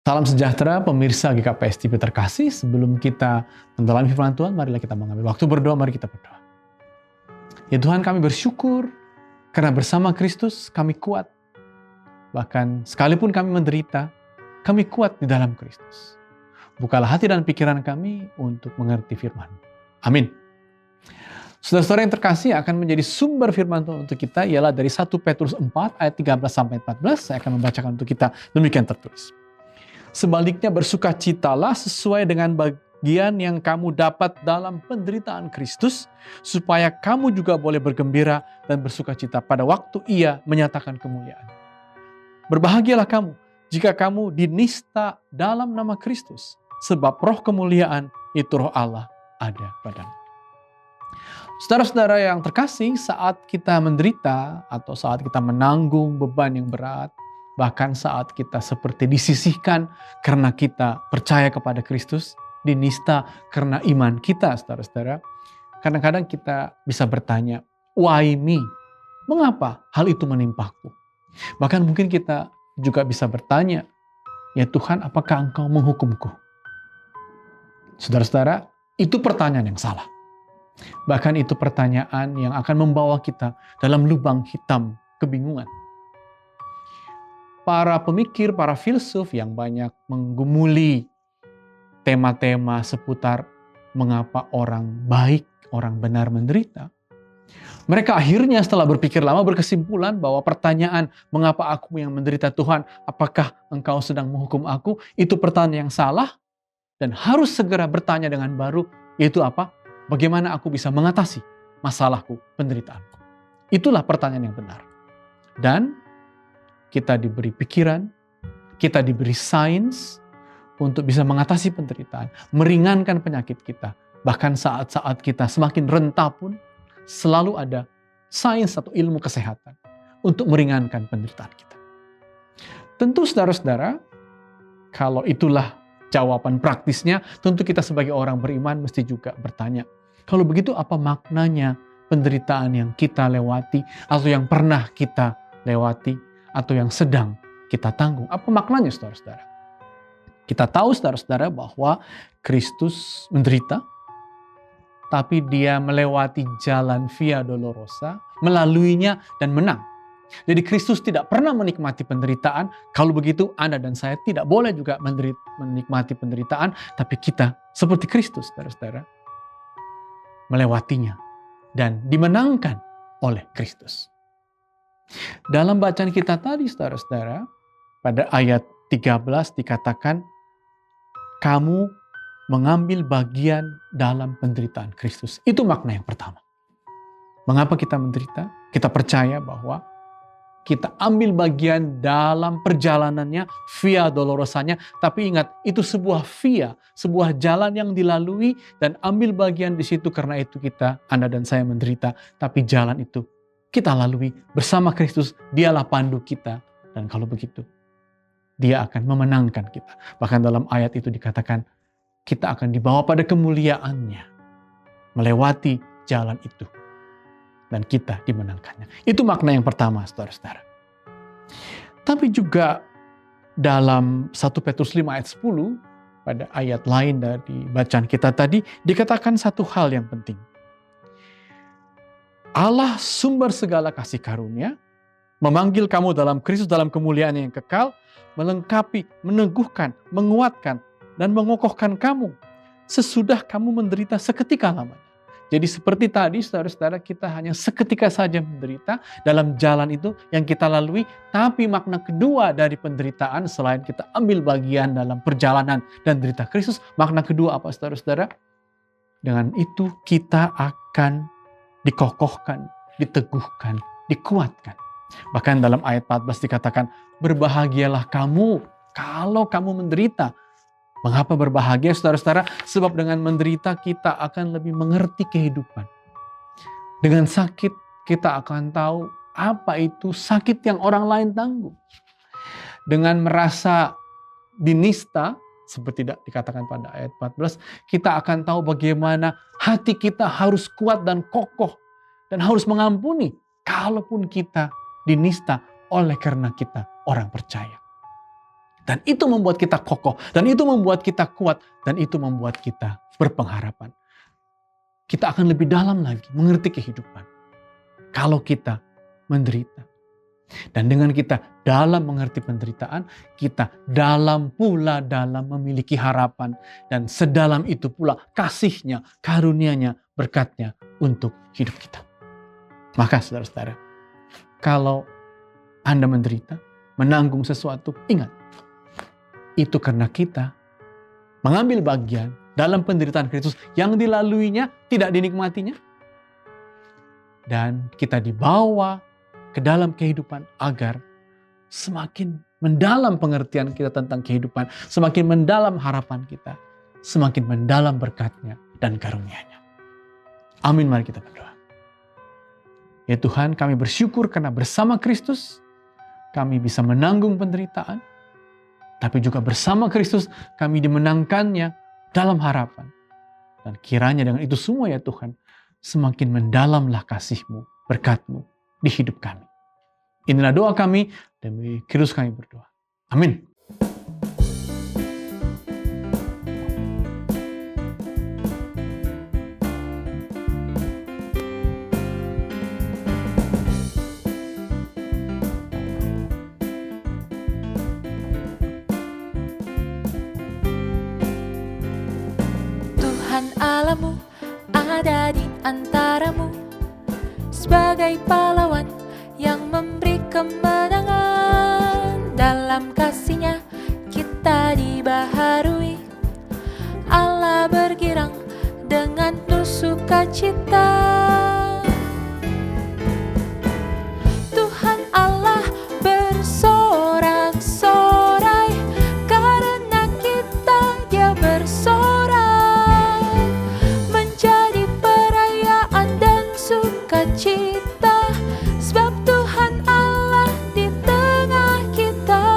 Salam sejahtera pemirsa GKPS TV terkasih. Sebelum kita mendalami firman Tuhan, marilah kita mengambil waktu berdoa, mari kita berdoa. Ya Tuhan, kami bersyukur karena bersama Kristus kami kuat. Bahkan sekalipun kami menderita, kami kuat di dalam Kristus. Bukalah hati dan pikiran kami untuk mengerti firman. Amin. Saudara-saudara yang terkasih, akan menjadi sumber firman Tuhan untuk kita ialah dari 1 Petrus 4 ayat 13 sampai 14. Saya akan membacakan untuk kita, demikian tertulis. Sebaliknya bersukacitalah sesuai dengan bagian yang kamu dapat dalam penderitaan Kristus, supaya kamu juga boleh bergembira dan bersukacita pada waktu Ia menyatakan kemuliaan. Berbahagialah kamu jika kamu dinista dalam nama Kristus, sebab roh kemuliaan itu roh Allah ada padamu. Saudara-saudara yang terkasih, saat kita menderita atau saat kita menanggung beban yang berat, bahkan saat kita seperti disisihkan karena kita percaya kepada Kristus, dinista karena iman kita, saudara-saudara. Kadang-kadang kita bisa bertanya, why me? Mengapa hal itu menimpaku? Bahkan mungkin kita juga bisa bertanya, ya Tuhan, apakah Engkau menghukumku? Saudara-saudara, itu pertanyaan yang salah. Bahkan itu pertanyaan yang akan membawa kita dalam lubang hitam kebingungan. Para pemikir, para filsuf yang banyak menggumuli tema-tema seputar mengapa orang baik, orang benar menderita. Mereka akhirnya setelah berpikir lama berkesimpulan bahwa pertanyaan mengapa aku yang menderita Tuhan, apakah Engkau sedang menghukum aku? Itu pertanyaan yang salah dan harus segera bertanya dengan baru, yaitu apa? Bagaimana aku bisa mengatasi masalahku, penderitaanku? Itulah pertanyaan yang benar. Dan kita diberi pikiran, kita diberi sains untuk bisa mengatasi penderitaan, meringankan penyakit kita. Bahkan saat-saat kita semakin renta pun, selalu ada sains atau ilmu kesehatan untuk meringankan penderitaan kita. Tentu saudara-saudara, kalau itulah jawaban praktisnya, tentu kita sebagai orang beriman mesti juga bertanya, kalau begitu apa maknanya penderitaan yang kita lewati atau yang pernah kita lewati atau yang sedang kita tanggung? Apa maknanya, saudara-saudara? Kita tahu, saudara-saudara, bahwa Kristus menderita, tapi Dia melewati jalan Via Dolorosa, melaluinya dan menang. Jadi Kristus tidak pernah menikmati penderitaan. Kalau begitu, Anda dan saya tidak boleh juga menikmati penderitaan, tapi kita seperti Kristus, saudara-saudara, melewatinya dan dimenangkan oleh Kristus. Dalam bacaan kita tadi, saudara-saudara, pada ayat 13 dikatakan, kamu mengambil bagian dalam penderitaan Kristus. Itu makna yang pertama. Mengapa kita menderita? Kita percaya bahwa kita ambil bagian dalam perjalanannya, via dolorosanya. Tapi ingat, itu sebuah via, sebuah jalan yang dilalui dan ambil bagian di situ. Karena itu kita, Anda dan saya menderita. Tapi jalan itu kita lalui bersama Kristus. Dialah pandu kita. Dan kalau begitu, Dia akan memenangkan kita. Bahkan dalam ayat itu dikatakan, kita akan dibawa pada kemuliaannya. Melewati jalan itu. Dan kita dimenangkannya. Itu makna yang pertama, saudara-saudara. Tapi juga dalam 1 Petrus 5 ayat 10, pada ayat lain dari bacaan kita tadi, dikatakan satu hal yang penting. Allah sumber segala kasih karunia, memanggil kamu dalam Kristus dalam kemuliaan yang kekal, melengkapi, meneguhkan, menguatkan, dan mengokohkan kamu, sesudah kamu menderita seketika lamanya. Jadi seperti tadi, saudara-saudara, kita hanya seketika saja menderita dalam jalan itu yang kita lalui. Tapi makna kedua dari penderitaan, selain kita ambil bagian dalam perjalanan dan derita Kristus, makna kedua apa, saudara-saudara? Dengan itu kita akan dikokohkan, diteguhkan, dikuatkan. Bahkan dalam ayat 14 dikatakan, berbahagialah kamu kalau kamu menderita. Mengapa berbahagia, saudara-saudara? Sebab dengan menderita kita akan lebih mengerti kehidupan. Dengan sakit kita akan tahu apa itu sakit yang orang lain tanggung. Dengan merasa dinista, seperti dikatakan pada ayat 14, kita akan tahu bagaimana hati kita harus kuat dan kokoh dan harus mengampuni kalaupun kita dinista oleh karena kita orang percaya. Dan itu membuat kita kokoh, dan itu membuat kita kuat, dan itu membuat kita berpengharapan. Kita akan lebih dalam lagi mengerti kehidupan kalau kita menderita. Dan dengan kita dalam mengerti penderitaan, kita dalam pula dalam memiliki harapan. Dan sedalam itu pula kasih-Nya, karunia-Nya, berkat-Nya untuk hidup kita. Maka saudara-saudara, kalau Anda menderita, menanggung sesuatu, ingat, itu karena kita mengambil bagian dalam penderitaan Kristus yang dilaluinya, tidak dinikmatinya. Dan kita dibawa ke dalam kehidupan agar semakin mendalam pengertian kita tentang kehidupan, semakin mendalam harapan kita, semakin mendalam berkat-Nya dan karunia-Nya. Amin, mari kita berdoa. Ya Tuhan, kami bersyukur karena bersama Kristus kami bisa menanggung penderitaan, tapi juga bersama Kristus kami dimenangkannya dalam harapan. Dan kiranya dengan itu semua ya Tuhan, semakin mendalamlah kasih-Mu, berkat-Mu di hidup kami. Inilah doa kami, demi Kristus kami berdoa. Amin. Tuhan Allahmu ada di antaramu sebagai pahlawan yang memberi kemenangan. Dalam kasih-Nya kita dibaharui, Allah bergirang dengan penuh sukacita. Tuhan Allah bersorak-sorai, karena kita Dia bersorak, menjadi perayaan dan sukacita, sebab Tuhan Allah di tengah kita.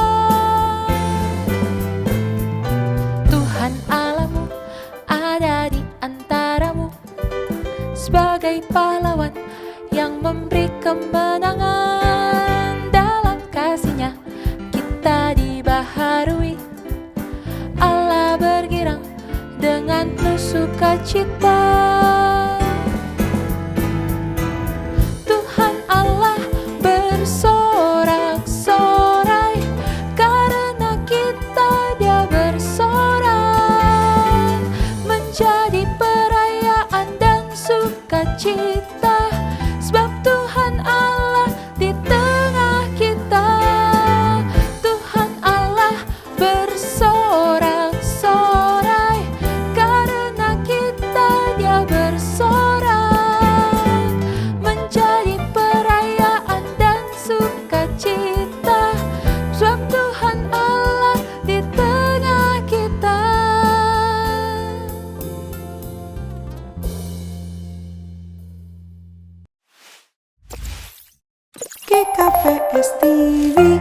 Tuhan Allahmu ada di antaramu sebagai pahlawan yang memberi kemenangan. Dalam kasih-Nya kita dibaharui, Allah bergirang dengan penuh sukacita. Tuhan Allah bersorak-sorai, karena kita Dia bersorak, menjadi perayaan dan sukacita, sebab Tuhan Allah di tengah kita. Tuhan Allah bersorak-sorai, karena kita Dia bersorak, menjadi perayaan dan sukacita, sebab Tuhan Allah di tengah kita. GKPS TV.